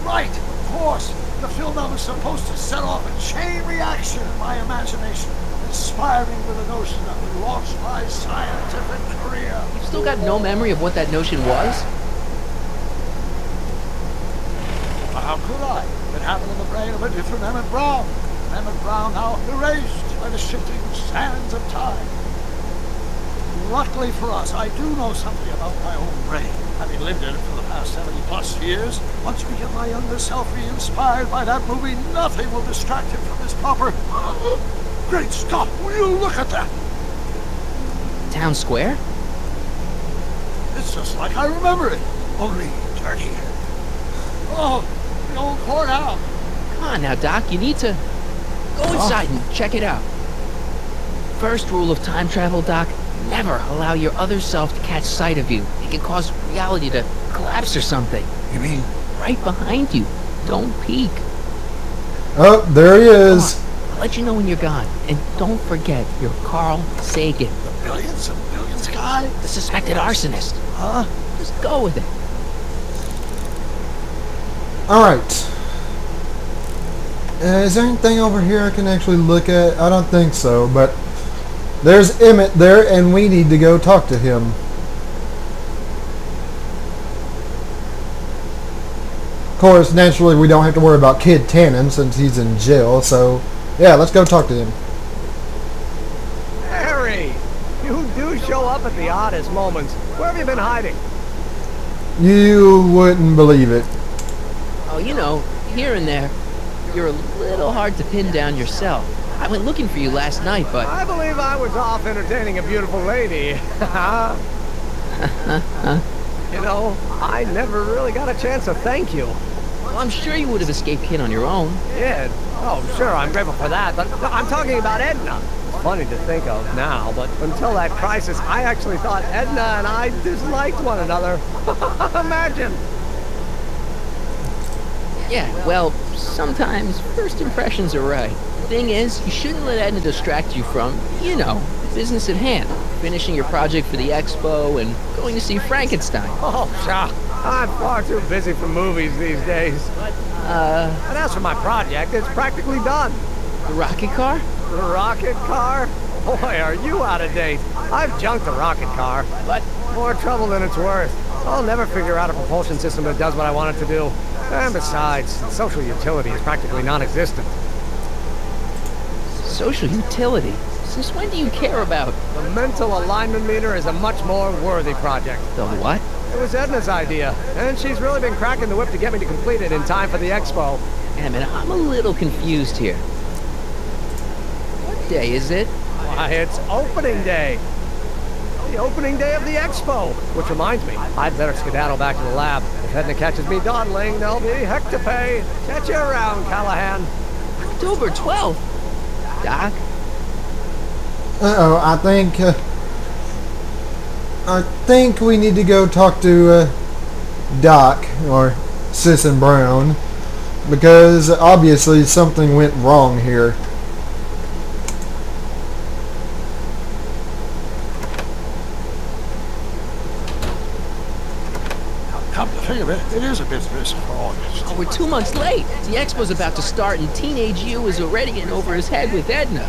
Right, of course. The film was supposed to set off a chain reaction in my imagination, inspiring with the notion that would launch my scientific career. You've still got no memory of what that notion was? How could I? It happened in the brain of a different Emmett Brown. Emmett Brown now erased by the shifting sands of time. Luckily for us, I do know something about my own brain, having lived in it for the past 70+ years. Once we get my younger self re-inspired by that movie, nothing will distract him from his proper... Great Scott, will you look at that? Town Square? It's just like I remember it, only dirty. Oh, the old courthouse. Come on now, Doc, you need to go inside and check it out. First rule of time travel, Doc, never allow your other self to catch sight of you. It can cause reality to collapse or something. You mean? Right behind you. Don't peek. Oh, there he is. I'll let you know when you're gone. And don't forget, you're Carl Sagan. The billions and billions guy? The suspected arsonist. Huh? Just go with it. Alright. Is there anything over here I can actually look at? I don't think so, but there's Emmett there, and we need to go talk to him. Of course, naturally, we don't have to worry about Kid Tannen since he's in jail, so yeah, let's go talk to him. Harry! You do show up at the oddest moments. Where have you been hiding? You wouldn't believe it. Oh, you know, here and there, you're a little hard to pin down yourself. I went looking for you last night, but... I believe I was off entertaining a beautiful lady. You know, I never really got a chance to thank you. Well, I'm sure you would have escaped Kid on your own. Yeah, oh, sure, I'm grateful for that, but I'm talking about Edna. It's funny to think of now, but until that crisis, I actually thought Edna and I disliked one another. Imagine! Yeah, well, sometimes first impressions are right. The thing is, you shouldn't let Edna distract you from, you know, business at hand. Finishing your project for the expo and going to see Frankenstein. Oh, sure. I'm far too busy for movies these days. But as for my project, it's practically done. The rocket car? The rocket car? Boy, are you out of date. I've junked the rocket car, but more trouble than it's worth. I'll never figure out a propulsion system that does what I want it to do. And besides, its social utility is practically non-existent. Social utility? Since when do you care about? The mental alignment meter is a much more worthy project. The what? It was Edna's idea, and she's really been cracking the whip to get me to complete it in time for the expo. Wait a minute, I'm a little confused here. What day is it? Why, it's opening day. The opening day of the expo. Which reminds me, I'd better skedaddle back to the lab. If Edna catches me dawdling, there'll be heck to pay. Catch you around, Callahan. October 12th. Doc? Uh-oh, I think we need to go talk to Doc, or Citizen Brown, because obviously something went wrong here. Come to think of it, it is a business for August. Oh, we're 2 months late. The expo's about to start and teenage you is already in over his head with Edna.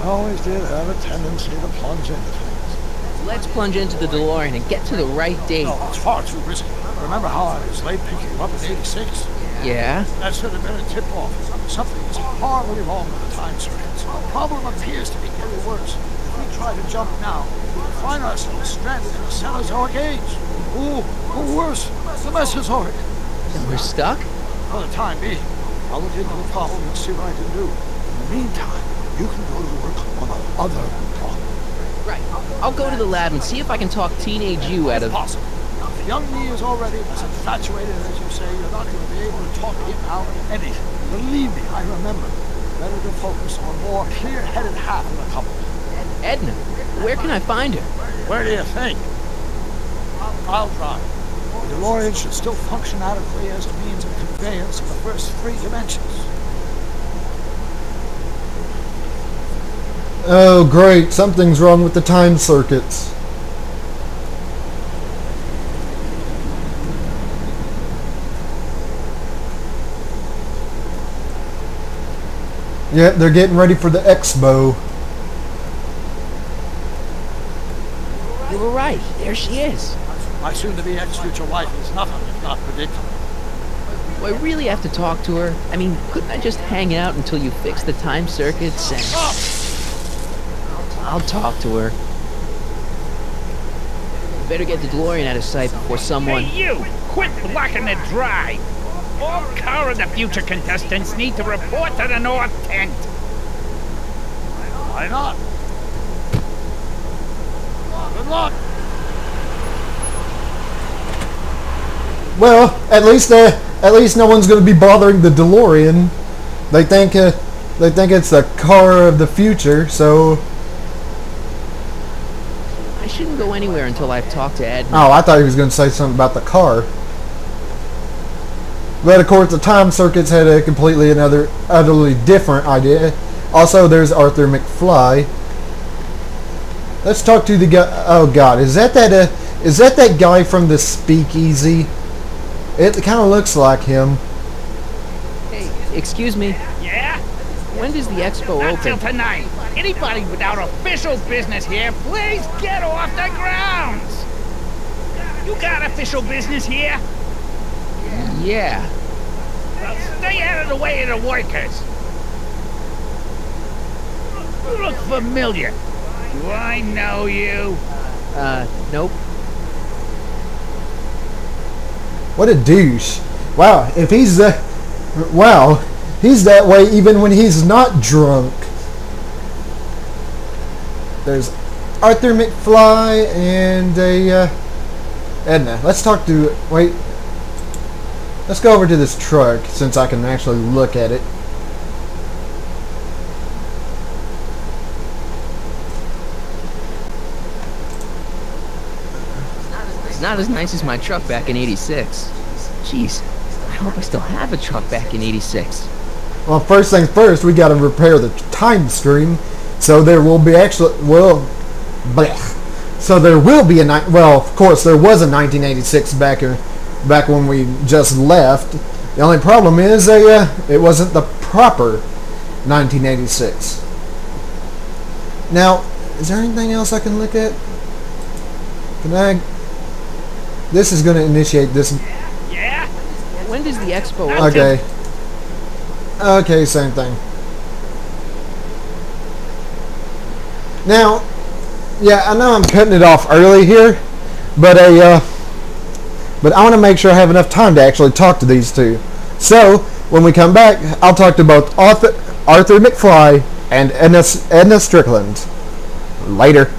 I always did have a tendency to plunge into things. Let's plunge into the DeLorean and get to the right date. No, it's far too risky. Remember how I was late picking you up in '86? Yeah? That should have been a tip-off. Something is horribly wrong with the time circuits. The problem appears to be getting worse. If we try to jump now, we'll find ourselves stranded in the Cenozoic age. Or worse, the Mesozoic. Then we're stuck? For the time being, I'll look into the problem and see what I can do. In the meantime, you can go to work on the other problem. Right. I'll go to the lab and see if I can talk teenage you out of... Possible. If young me is already as infatuated as you say, you're not going to be able to talk him out of anything. Believe me, I remember. Better to focus on a more clear-headed half of the couple. Edna, where can I find her? Where do you think? I'll drive. The DeLorean should still function adequately as a means of conveyance in the first 3 dimensions. Oh great, something's wrong with the time circuits. Yeah, they're getting ready for the expo. You were right. There she is. My soon-to-be ex-future wife is nothing if not predictable. Do I really have to talk to her? I mean, couldn't I just hang out until you fix the time circuits and... I'll talk to her. Better get the DeLorean out of sight before someone... Hey, you! Quit blocking the drive! All Car of the Future contestants need to report to the North Tent. Why not? Good luck. Well, at least no one's going to be bothering the DeLorean. They think it's the car of the future, so... I shouldn't go anywhere until I've talked to Edna. Oh, I thought he was going to say something about the car. But of course, the time circuits had a completely utterly different idea. Also, there's Arthur McFly. Let's talk to the guy. Oh God, is that guy from the Speakeasy? It kind of looks like him. Hey, excuse me. Yeah? When does the expo Not till open? tonight. Anybody without official business here, please get off the grounds! You got official business here? Yeah. Well, stay out of the way of the workers. You look familiar. Do I know you? Nope. What a douche! Wow, if he's he's that way even when he's not drunk. There's Arthur McFly and Edna. Let's talk to... Wait. Let's go over to this truck, since I can actually look at it. It's not as nice as my truck back in '86. Jeez, I hope I still have a truck back in '86. Well, first things first, we got to repair the time stream, so there will be so there will be well, of course, there was a 1986 back when we just left. The only problem is it wasn't the proper 1986. Now, is there anything else I can look at? Can I? This is going to initiate this. Yeah? When does the expo open? Okay. Okay, same thing. Now, yeah, I know I'm cutting it off early here, but I want to make sure I have enough time to actually talk to these two. So, when we come back, I'll talk to both Arthur McFly and Edna Strickland. Later.